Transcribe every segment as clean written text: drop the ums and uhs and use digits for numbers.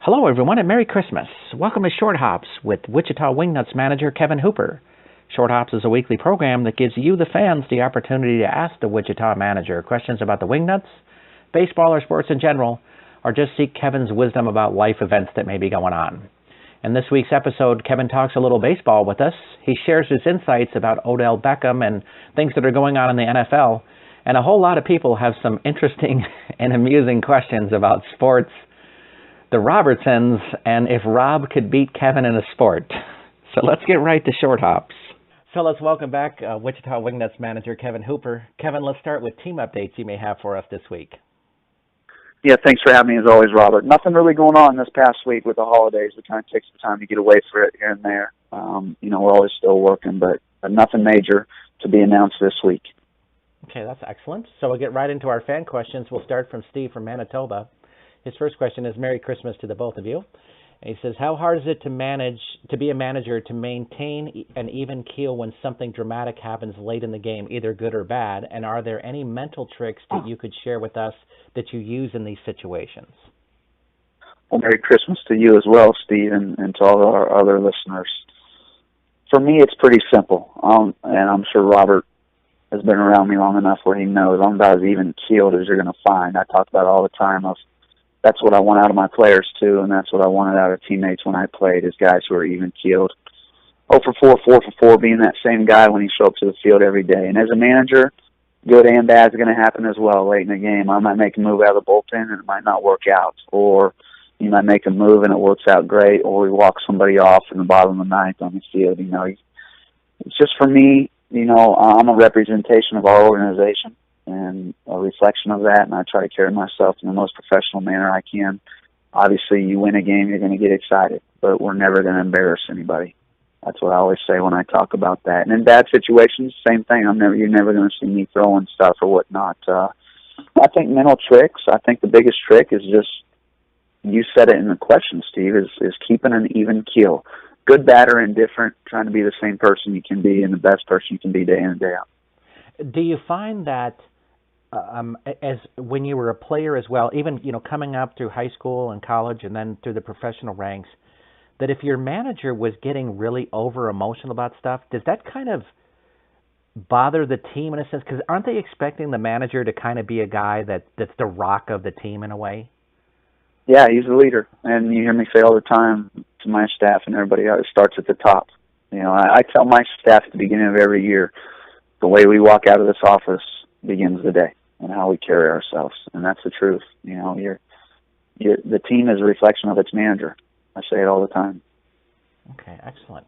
Hello, everyone, and Merry Christmas. Welcome to Short Hops with Wichita Wingnuts manager Kevin Hooper. Short Hops is a weekly program that gives you, the fans, the opportunity to ask the Wichita manager questions about the Wingnuts, baseball, or sports in general, or just seek Kevin's wisdom about life events that may be going on. In this week's episode, Kevin talks a little baseball with us. He shares his insights about Odell Beckham and things that are going on in the NFL, and a whole lot of people have some interesting and amusing questions about sports, the Robertsons, and if Rob could beat Kevin in a sport. So let's get right to Short Hops. So let's welcome back Wichita Wingnuts manager Kevin Hooper. Kevin, let's start with team updates you may have for us this week. Yeah, thanks for having me as always, Robert. Nothing really going on this past week with the holidays. We kind of take some time to get away for it here and there. We're always still working, but nothing major to be announced this week. Okay, that's excellent. So we'll get right into our fan questions. We'll start from Steve from Manitoba. His first question is, Merry Christmas to the both of you. And he says, how hard is it to be a manager to maintain an even keel when something dramatic happens late in the game, either good or bad? And are there any mental tricks that you could share with us that you use in these situations? Well, Merry Christmas to you as well, Steve, and to all of our other listeners. For me, it's pretty simple, and I'm sure Robert has been around me long enough where he knows I'm about as even keeled as you're going to find. I talk about it all the time of that's what I want out of my players, too, and that's what I wanted out of teammates when I played, is guys who are even-keeled. 0 for 4, 4 for 4, being that same guy when he shows up to the field every day. And as a manager, good and bad is going to happen as well late in the game. I might make a move out of the bullpen, and it might not work out. Or you might make a move, and it works out great, or we walk somebody off in the bottom of the ninth on the field. It's just for me, I'm a representation of our organization and a reflection of that, and I try to carry myself in the most professional manner I can. Obviously, you win a game, you're going to get excited, but we're never going to embarrass anybody. That's what I always say when I talk about that. And in bad situations, same thing. You're never going to see me throwing stuff or whatnot. I think mental tricks, I think the biggest trick is just, you said it in the question, Steve, is keeping an even keel. Good, bad, or indifferent, trying to be the same person you can be and the best person you can be day in and day out. Do you find that as when you were a player as well, even coming up through high school and college and then through the professional ranks, that if your manager was getting really over emotional about stuff, does that kind of bother the team in a sense? Because aren't they expecting the manager to kind of be a guy that's the rock of the team in a way? Yeah, he's the leader, and you hear me say all the time to my staff and everybody, it starts at the top. I tell my staff at the beginning of every year, the way we walk out of this office begins the day, and how we carry ourselves, and that's the truth. The team is a reflection of its manager. I say it all the time. Okay, excellent.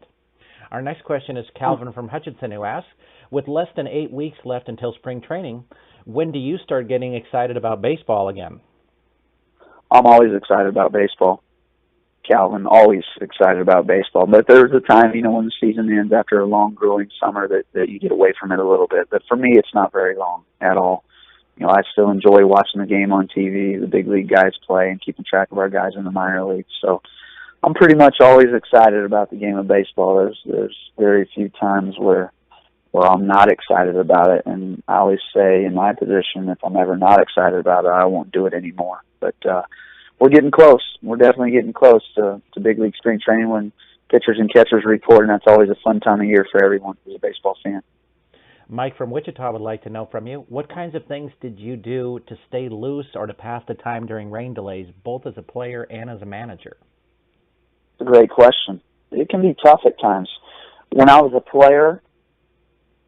Our next question is Calvin from Hutchinson, who asks, with less than 8 weeks left until spring training, when do you start getting excited about baseball again? I'm always excited about baseball, Calvin, always excited about baseball. But there's a time, when the season ends after a long, grueling summer that you get away from it a little bit. But for me, it's not very long at all. I still enjoy watching the game on TV, the big league guys play, and keeping track of our guys in the minor leagues. So I'm pretty much always excited about the game of baseball. There's very few times where I'm not excited about it. And I always say in my position, if I'm ever not excited about it, I won't do it anymore. But we're getting close. We're definitely getting close to big league spring training when pitchers and catchers report, and that's always a fun time of year for everyone who's a baseball fan. Mike from Wichita would like to know from you, what kinds of things did you do to stay loose or to pass the time during rain delays, both as a player and as a manager? It's a great question. It can be tough at times. When I was a player,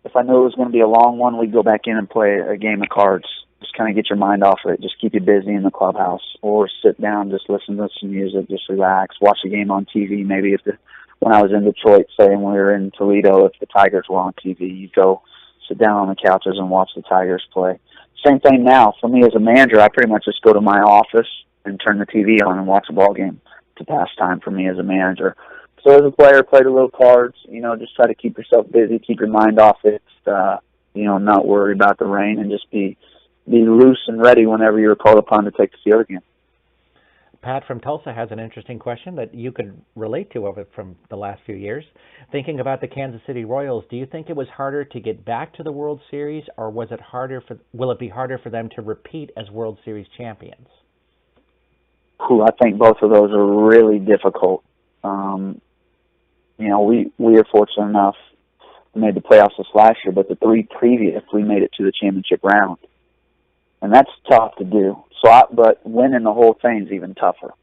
if I knew it was going to be a long one, we'd go back in and play a game of cards. Just kind of get your mind off of it. Just keep you busy in the clubhouse. Or sit down, just listen to some music, just relax. Watch a game on TV. Maybe when I was in Detroit, say, and we were in Toledo, if the Tigers were on TV, you'd go sit down on the couches and watch the Tigers play. Same thing now. For me as a manager, I pretty much just go to my office and turn the TV on and watch a ball game to pass time for me as a manager. So as a player, play the little cards, just try to keep yourself busy, keep your mind off it, not worry about the rain, and just be loose and ready whenever you're called upon to take the field again. Pat from Tulsa has an interesting question that you could relate to from the last few years. Thinking about the Kansas City Royals, do you think it was harder to get back to the World Series, or will it be harder for them to repeat as World Series champions? I think both of those are really difficult. We are fortunate enough we made the playoffs this last year, but the 3 previous, we made it to the championship round. And that's tough to do. But winning the whole thing is even tougher.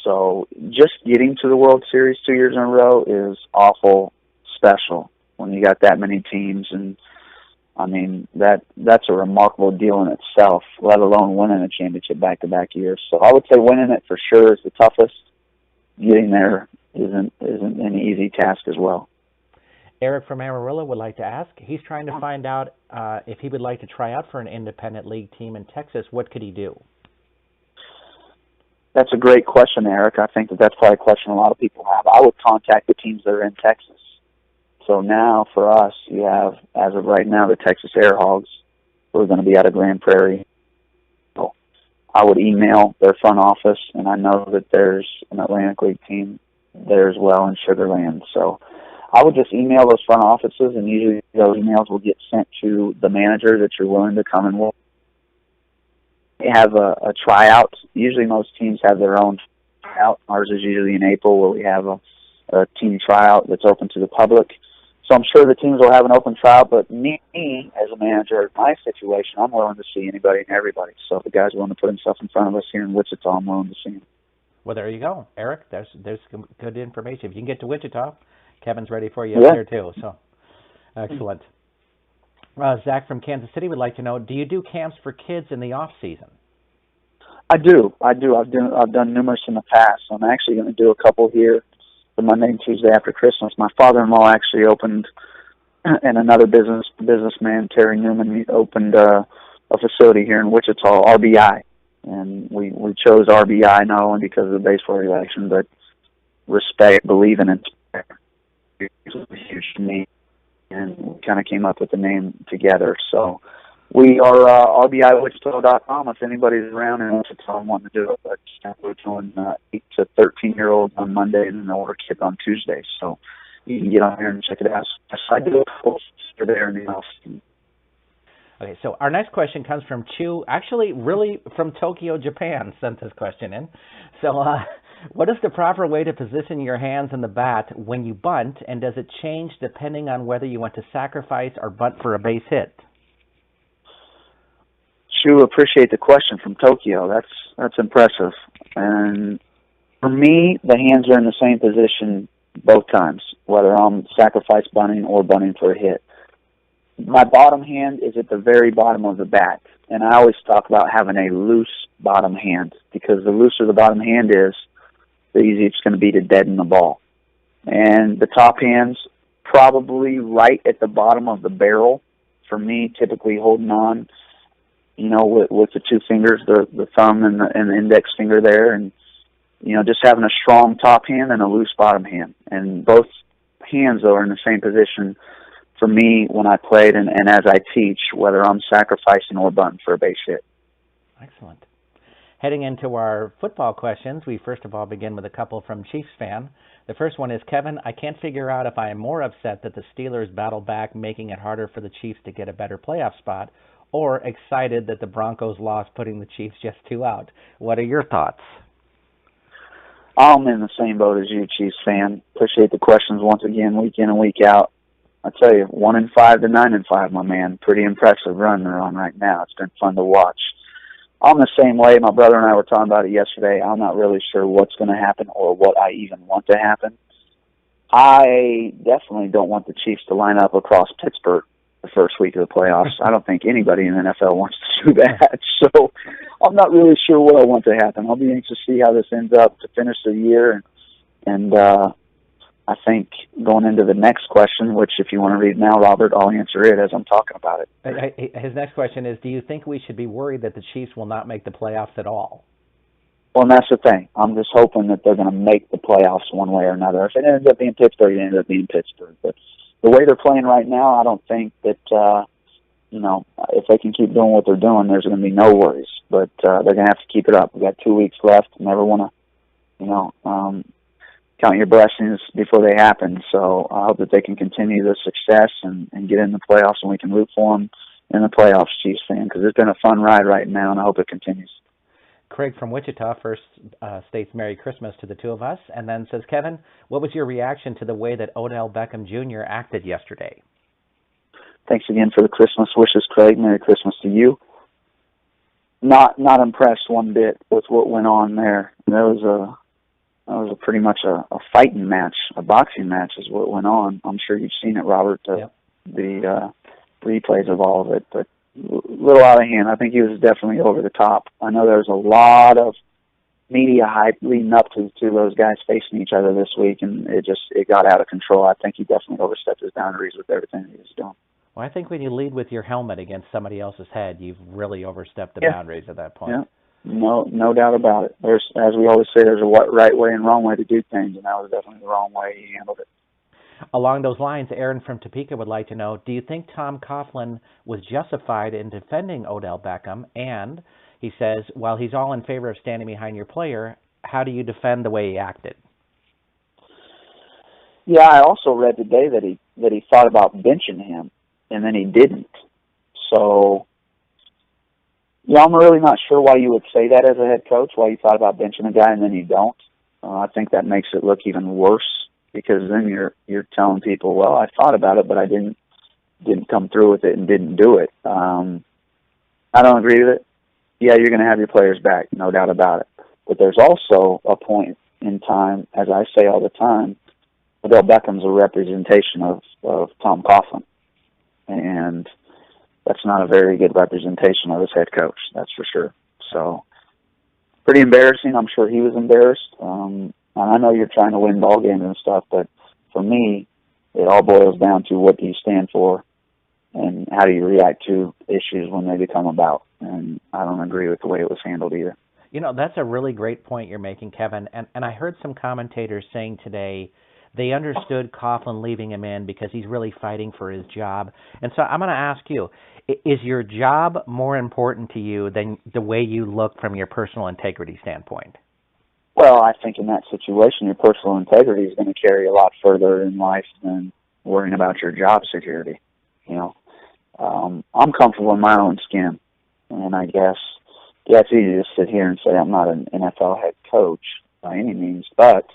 So just getting to the World Series 2 years in a row is awful special when you got that many teams. And, I mean, that's a remarkable deal in itself, let alone winning a championship back-to-back years. So I would say winning it for sure is the toughest. Getting there isn't an easy task as well. Eric from Amarillo would like to ask, he's trying to find out if he would like to try out for an independent league team in Texas. What could he do? That's a great question, Eric. I think that's probably a question a lot of people have. I would contact the teams that are in Texas. So now for us, you have, as of right now, the Texas Air Hogs, who are going to be out of Grand Prairie. So I would email their front office, and I know that there's an Atlantic League team there as well in Sugar Land. So I would just email those front offices, and usually those emails will get sent to the manager that you're willing to come and work. They have a tryout. Usually most teams have their own tryout. Ours is usually in April, where we have a team tryout that's open to the public. So I'm sure the teams will have an open tryout, but me as a manager, in my situation, I'm willing to see anybody and everybody. So if the guy's willing to put himself in front of us here in Wichita, I'm willing to see him. Well, there you go, Eric. There's good information. If you can get to Wichita, Kevin's ready for you up there too. So excellent. Zach from Kansas City would like to know, do you do camps for kids in the off season? I do. I've done numerous in the past. I'm actually going to do a couple here the Monday and Tuesday after Christmas. My father-in-law actually opened, and another businessman, Terry Newman, he opened a facility here in Wichita, RBI. And we chose RBI not only because of the baseball election, but respect, believing in it. It was huge to me, and we kind of came up with the name together. So we are RBIWichita.com if anybody's around and Wichita and wanting to do it. But we're doing 8 to 13-year-olds on Monday and an older kid on Tuesday. So you can get on there and check it out. I do a couple there in the off-season. Okay, so our next question comes from Chu, actually really from Tokyo, Japan, sent this question in. So what is the proper way to position your hands in the bat when you bunt, and does it change depending on whether you want to sacrifice or bunt for a base hit? Chu, appreciate the question from Tokyo. That's impressive. And for me, the hands are in the same position both times, whether I'm sacrifice bunting or bunting for a hit. My bottom hand is at the very bottom of the bat, and I always talk about having a loose bottom hand, because the looser the bottom hand is, the easier it's going to be to deaden the ball. And the top hand's probably right at the bottom of the barrel. For me, typically holding on, with the 2 fingers, the thumb and the index finger there, and just having a strong top hand and a loose bottom hand. And both hands, though, are in the same position for me when I played and as I teach, whether I'm sacrificing or bunting for a base hit. Excellent. Heading into our football questions, we first of all begin with a couple from Chiefs fan. The first one is, Kevin, I can't figure out if I am more upset that the Steelers battle back, making it harder for the Chiefs to get a better playoff spot, or excited that the Broncos lost, putting the Chiefs just 2 out. What are your thoughts? I'm in the same boat as you, Chiefs fan. Appreciate the questions once again, week in and week out. I tell you, 1-5 to 9-5, my man. Pretty impressive run they're on right now. It's been fun to watch. I'm the same way. My brother and I were talking about it yesterday. I'm not really sure what's going to happen or what I even want to happen. I definitely don't want the Chiefs to line up across Pittsburgh the first week of the playoffs. I don't think anybody in the NFL wants to do that. So I'm not really sure what I want to happen. I'll be anxious to see how this ends up to finish the year. And I think going into the next question, which if you want to read now, Robert, I'll answer it as I'm talking about it. His next question is, do you think we should be worried that the Chiefs will not make the playoffs at all? Well, and that's the thing. I'm just hoping that they're going to make the playoffs one way or another. If it ends up being Pittsburgh, it ends up being Pittsburgh. But the way they're playing right now, I don't think that, if they can keep doing what they're doing, there's going to be no worries. But they're going to have to keep it up. We've got 2 weeks left. Never want to, count your blessings before they happen. So I hope that they can continue the success and get in the playoffs, and we can root for them in the playoffs, Chiefs fan, because it's been a fun ride right now, and I hope it continues. Craig from Wichita first states Merry Christmas to the two of us, and then says, Kevin, what was your reaction to the way that Odell Beckham Jr. acted yesterday? Thanks again for the Christmas wishes, Craig. Merry Christmas to you. Not impressed one bit with what went on there. That was pretty much a fighting match, a boxing match is what went on. I'm sure you've seen it, Robert, the replays of all of it, but a little out of hand. I think he was definitely over the top. I know there was a lot of media hype leading up to those guys facing each other this week, and it got out of control. I think he definitely overstepped his boundaries with everything he was doing. Well, I think when you lead with your helmet against somebody else's head, you've really overstepped the boundaries at that point. Yeah. No doubt about it. There's, as we always say, there's a right way and wrong way to do things, and that was definitely the wrong way he handled it. Along those lines, Aaron from Topeka would like to know, do you think Tom Coughlin was justified in defending Odell Beckham? And he says, while he's all in favor of standing behind your player, how do you defend the way he acted? Yeah, I also read today that he thought about benching him, and then he didn't. So, yeah, I'm really not sure why you would say that as a head coach, why you thought about benching a guy and then you don't. I think that makes it look even worse, because then you're telling people, well, I thought about it, but I didn't come through with it and didn't do it. I don't agree with it. Yeah, you're going to have your players back, no doubt about it. But there's also a point in time, as I say all the time, Odell Beckham's a representation of Tom Coughlin. And that's not a very good representation of his head coach, that's for sure. So, pretty embarrassing. I'm sure he was embarrassed. I know you're trying to win ball games and stuff, but for me, it all boils down to what do you stand for and how do you react to issues when they become about. And I don't agree with the way it was handled either. You know, that's a really great point you're making, Kevin. And I heard some commentators saying today they understood Coughlin leaving him in because he's really fighting for his job. And so I'm going to ask you, is your job more important to you than the way you look from your personal integrity standpoint? Well, I think in that situation, your personal integrity is going to carry a lot further in life than worrying about your job security. You know, I'm comfortable in my own skin, and I guess it's easy to sit here and say I'm not an NFL head coach by any means, but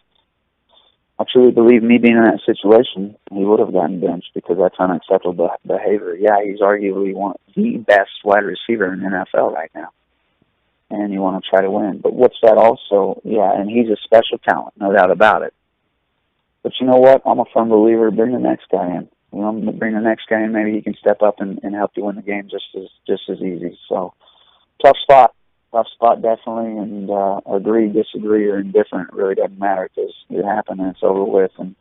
I truly believe me being in that situation, he would have gotten benched because that's unacceptable behavior. Yeah, he's arguably the best wide receiver in the NFL right now, and you want to try to win. But what's that also? Yeah, and he's a special talent, no doubt about it. But you know what? I'm a firm believer. Bring the next guy in. You know, bring the next guy in. Maybe he can step up and help you win the game just as easy. So, tough spot, definitely. And agree, disagree, or indifferent really doesn't matter because it happened and it's over with. And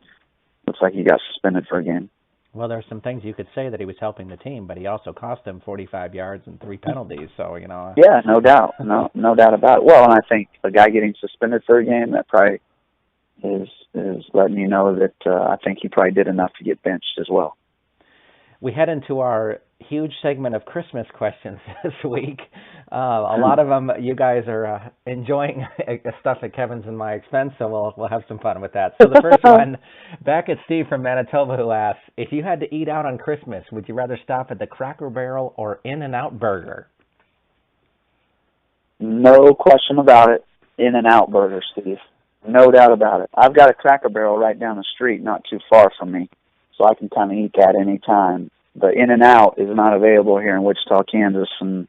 looks like he got suspended for a game. Well, there's some things you could say that he was helping the team, but he also cost them 45 yards and 3 penalties. So, you know. Yeah, no doubt. No doubt about it. Well, and I think a guy getting suspended for a game, that probably is letting you know that I think he probably did enough to get benched as well. We head into our huge segment of Christmas questions this week. A lot of them, you guys are enjoying stuff at Kevin's and my expense, so we'll have some fun with that. So the first one, back at Steve from Manitoba, who asks, if you had to eat out on Christmas, would you rather stop at the Cracker Barrel or In-N-Out Burger? No question about it. In-N-Out Burger, Steve. No doubt about it. I've got a Cracker Barrel right down the street, not too far from me, so I can kind of eat that any time. But In-N-Out is not available here in Wichita, Kansas, and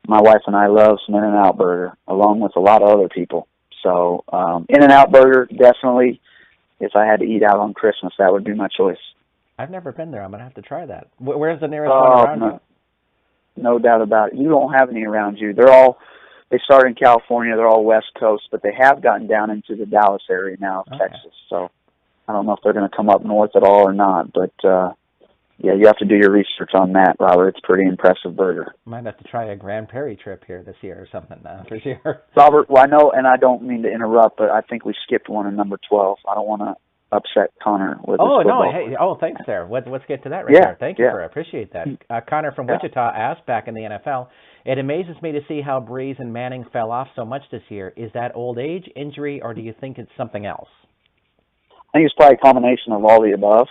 my wife and I love some In-N-Out Burger, along with a lot of other people. So In-N-Out Burger, definitely, if I had to eat out on Christmas, that would be my choice. I've never been there. I'm going to have to try that. Where's the nearest one around you? No doubt about it. You don't have any around you. They start in California. They're all West Coast, but they have gotten down into the Dallas area now of Texas. So I don't know if they're going to come up north at all or not, but yeah, you have to do your research on that, Robert. It's a pretty impressive burger. Might have to try a Grand Prairie trip here this year or something, for sure. Robert, well, I know, and I don't mean to interrupt, but I think we skipped one in number 12. I don't want to upset Connor with his football. Thanks, there. Let's get to that right there. Thank you, I appreciate that. Connor from Wichita asked, back in the NFL, it amazes me to see how Breeze and Manning fell off so much this year. Is that old age, injury, or do you think it's something else? I think it's probably a combination of all the above.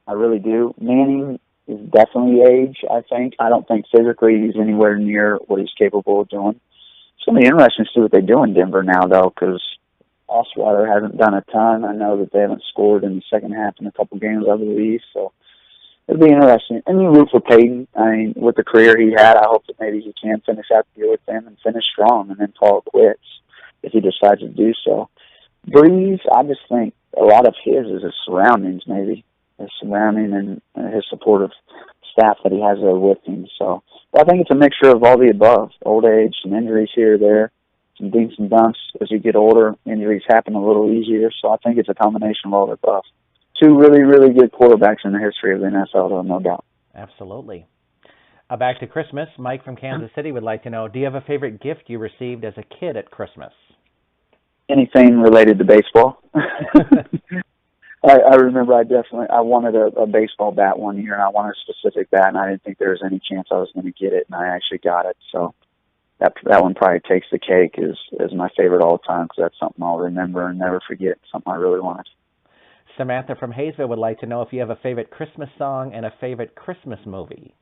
I really do. Manning is definitely age, I think. I don't think physically he's anywhere near what he's capable of doing. It's going to be interesting to see what they do in Denver now, though, because Osweiler hasn't done a ton. I know that they haven't scored in the second half in a couple games, I believe, so it'll be interesting. And you root for Peyton. I mean, with the career he had, I hope that maybe he can finish out the year with them and finish strong and then call it quits if he decides to do so. Breeze, I just think a lot of his is his surroundings, maybe. His surrounding and his supportive staff that he has there with him. So but I think it's a mixture of all the above. Old age, some injuries here or there, some dinks and dunks. As you get older, injuries happen a little easier. So I think it's a combination of all the above. Two really, really good quarterbacks in the history of the NFL, though, no doubt. Absolutely. Back to Christmas. Mike from Kansas City would like to know, do you have a favorite gift you received as a kid at Christmas? Anything related to baseball. I remember I wanted a baseball bat one year, and I wanted a specific bat, and I didn't think there was any chance I was going to get it, and I actually got it. So that one probably takes the cake as my favorite all the time, because that's something I'll remember and never forget, something I really wanted. Samantha from Hayesville would like to know if you have a favorite Christmas song and a favorite Christmas movie.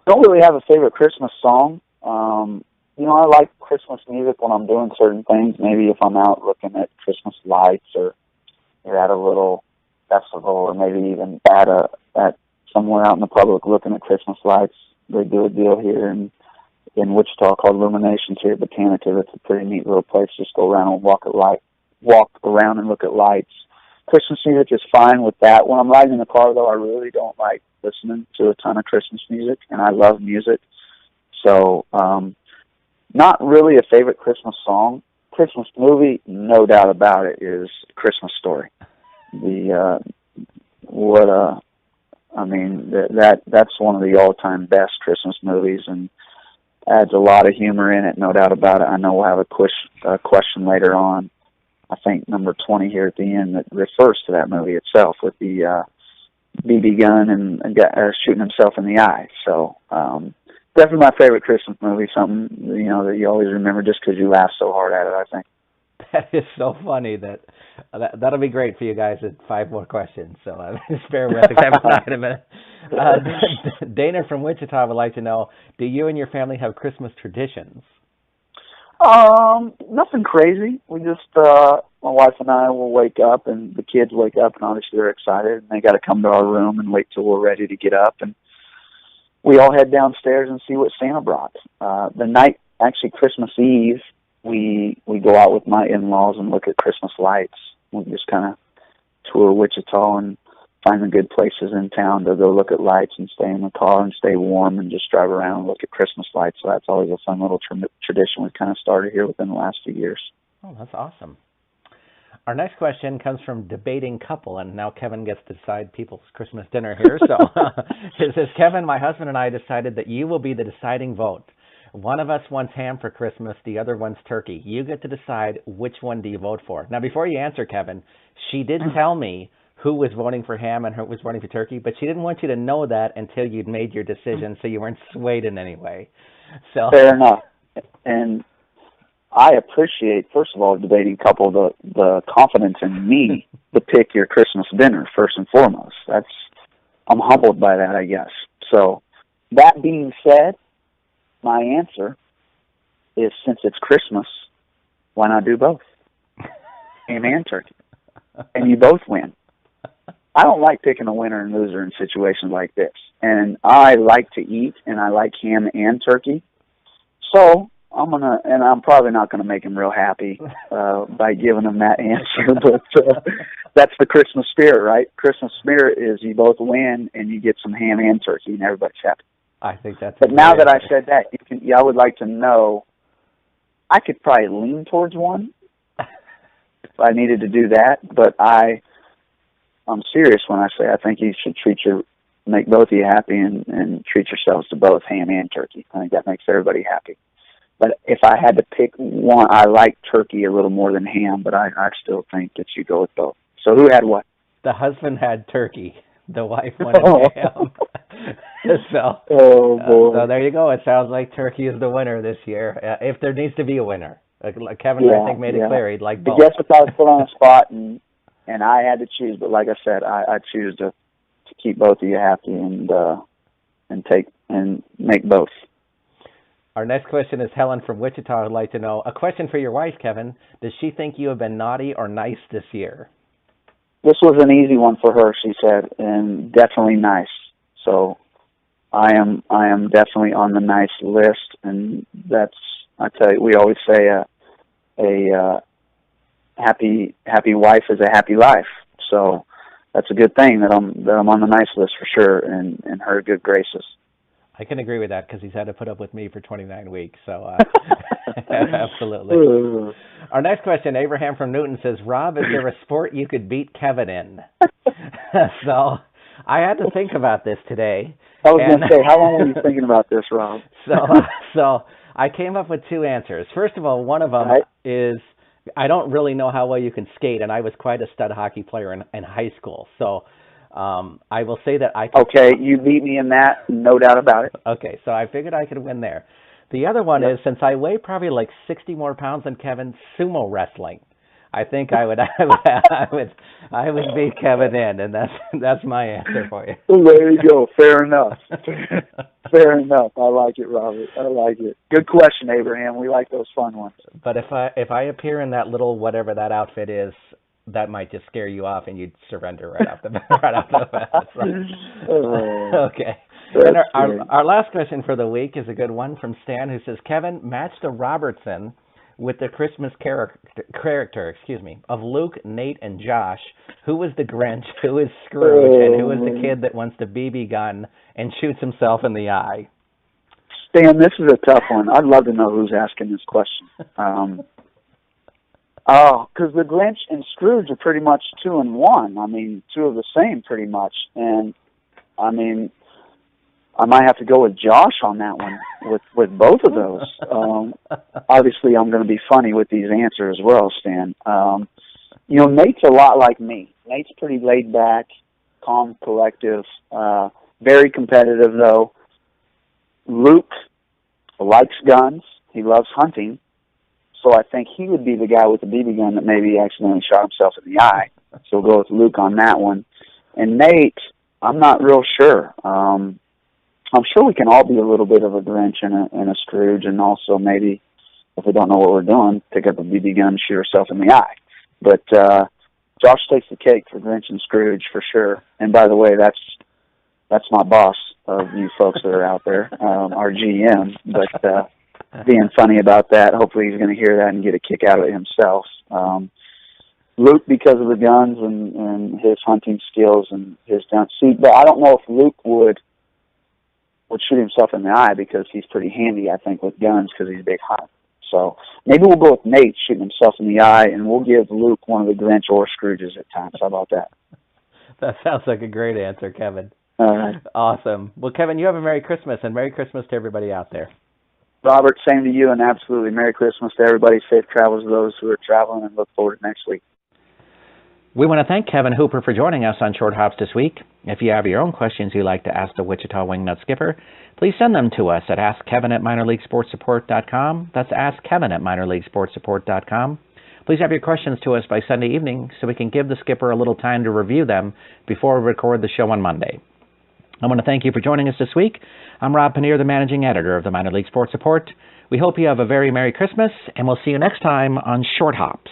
Don't really have a favorite Christmas song. I like Christmas music when I'm doing certain things. Maybe if I'm out looking at Christmas lights, or you're at a little festival, or maybe even at somewhere out in the public looking at Christmas lights. They do a deal here in Wichita called Illuminations here at Botanica. It's a pretty neat little place. Just go around and walk around and look at lights. Christmas music is fine with that. When I'm riding in the car, though, I really don't like listening to a ton of Christmas music, and I love music. So, not really a favorite Christmas song. Christmas movie, no doubt about it, is Christmas Story. That's one of the all-time best Christmas movies, and adds a lot of humor in it, no doubt about it. I know we'll have a question later on, I think number 20 here at the end, that refers to that movie itself with the BB gun and shooting himself in the eye. So definitely my favorite Christmas movie, something that you always remember just because you laugh so hard at it, I think. That is so funny. That'll be great for you guys at 5 more questions. So just bear with us. Have an in a minute. Dana from Wichita would like to know, do you and your family have Christmas traditions? Nothing crazy. We just, my wife and I will wake up, and the kids wake up, and obviously they're excited, and they got to come to our room and wait till we're ready to get up, and we all head downstairs and see what Santa brought. The night, actually Christmas Eve, we go out with my in-laws and look at Christmas lights. We just kind of tour Wichita and find the good places in town to go look at lights and stay in the car and stay warm and just drive around and look at Christmas lights. So that's always a fun little tradition we've kind of started here within the last few years. Oh, that's awesome. Our next question comes from Debating Couple, and now Kevin gets to decide people's Christmas dinner here. So it says, Kevin, my husband and I decided that you will be the deciding vote. One of us wants ham for Christmas, the other wants turkey. You get to decide which one do you vote for. Now, before you answer, Kevin, she did tell me who was voting for ham and who was voting for turkey, but she didn't want you to know that until you'd made your decision, so you weren't swayed in any way. So fair enough. And I appreciate, first of all, Debating Couple, the confidence in me to pick your Christmas dinner, first and foremost. I'm humbled by that, I guess. So that being said, my answer is, since it's Christmas, why not do both? Ham and turkey. And you both win. I don't like picking a winner and loser in situations like this. And I like to eat, and I like ham and turkey. So I'm probably not gonna make him real happy by giving him that answer, but that's the Christmas spirit, right? Christmas spirit is you both win and you get some ham and turkey, and everybody's happy. I think that's. But now that I said that, I would like to know. I could probably lean towards one if I needed to do that, but I'm serious when I say I think you should make both of you happy and treat yourselves to both ham and turkey. I think that makes everybody happy. But if I had to pick one, I like turkey a little more than ham, but I still think that you go with both. So who had what? The husband had turkey. The wife wanted ham. So there you go. It sounds like turkey is the winner this year. If there needs to be a winner. Kevin, I think, made it clear he'd like both. I guess if I was put on the spot and I had to choose, but like I said, I choose to keep both of you happy and make both. Our next question is Helen from Wichita would like to know, a question for your wife, Kevin. Does she think you have been naughty or nice this year? This was an easy one for her, she said, and definitely nice. So I am definitely on the nice list, and I tell you, we always say a happy wife is a happy life. So that's a good thing that I'm on the nice list for sure, and in her good graces. I can agree with that because he's had to put up with me for 29 weeks. So absolutely. Our next question, Abraham from Newton says, Rob, is there a sport you could beat Kevin in? So I had to think about this today. I was going to say, how long were you thinking about this, Rob? So I came up with two answers. First of all, one of them is I don't really know how well you can skate, and I was quite a stud hockey player in high school. So I will say that I could. Okay, you beat me in that, no doubt about it. Okay, so I figured I could win there. The other one is, since I weigh probably like 60 more pounds than Kevin, sumo wrestling. I think I would beat Kevin in, and that's my answer for you. There you go. Fair enough. Fair enough. I like it, Robert. I like it. Good question, Abraham. We like those fun ones. But if I appear in that little whatever that outfit is, that might just scare you off, and you'd surrender right off the bat. Okay. And our last question for the week is a good one from Stan, who says, Kevin, match the Robertson with the Christmas character of Luke, Nate, and Josh. Who was the Grinch, who is Scrooge, and who is the kid that wants the BB gun and shoots himself in the eye? Stan, this is a tough one. I'd love to know who's asking this question. Because the Grinch and Scrooge are pretty much 2 in 1. I mean, 2 of the same pretty much. And, I mean, I might have to go with Josh on that one, with both of those. Obviously, I'm going to be funny with these answers as well, Stan. Nate's a lot like me. Nate's pretty laid back, calm, collective, very competitive, though. Luke likes guns. He loves hunting. So I think he would be the guy with the BB gun that maybe accidentally shot himself in the eye. So we'll go with Luke on that one. And Nate, I'm not real sure. I'm sure we can all be a little bit of a Grinch and a Scrooge, and also maybe, if we don't know what we're doing, pick up a BB gun and shoot ourselves in the eye. But Josh takes the cake for Grinch and Scrooge for sure. And by the way, that's my boss of you folks that are out there, our GM. But being funny about that, hopefully he's going to hear that and get a kick out of it himself. Luke, because of the guns and his hunting skills and his gun. See, but I don't know if Luke would shoot himself in the eye because he's pretty handy, I think, with guns because he's a big hunter. So maybe we'll go with Nate shooting himself in the eye, and we'll give Luke one of the Grinch or Scrooges at times. How about that? That sounds like a great answer, Kevin. All right. Awesome. Well, Kevin, you have a Merry Christmas, and Merry Christmas to everybody out there. Robert, same to you, and absolutely Merry Christmas to everybody. Safe travels to those who are traveling, and look forward to next week. We want to thank Kevin Hooper for joining us on Short Hops this week. If you have your own questions you'd like to ask the Wichita Wingnut skipper, please send them to us at AskKevin@minorleaguesportsupport.com. That's AskKevin@minorleaguesportsupport.com. Please have your questions to us by Sunday evening so we can give the skipper a little time to review them before we record the show on Monday. I want to thank you for joining us this week. I'm Rob Pannier, the managing editor of the Minor League Sports Report. We hope you have a very Merry Christmas, and we'll see you next time on Short Hops.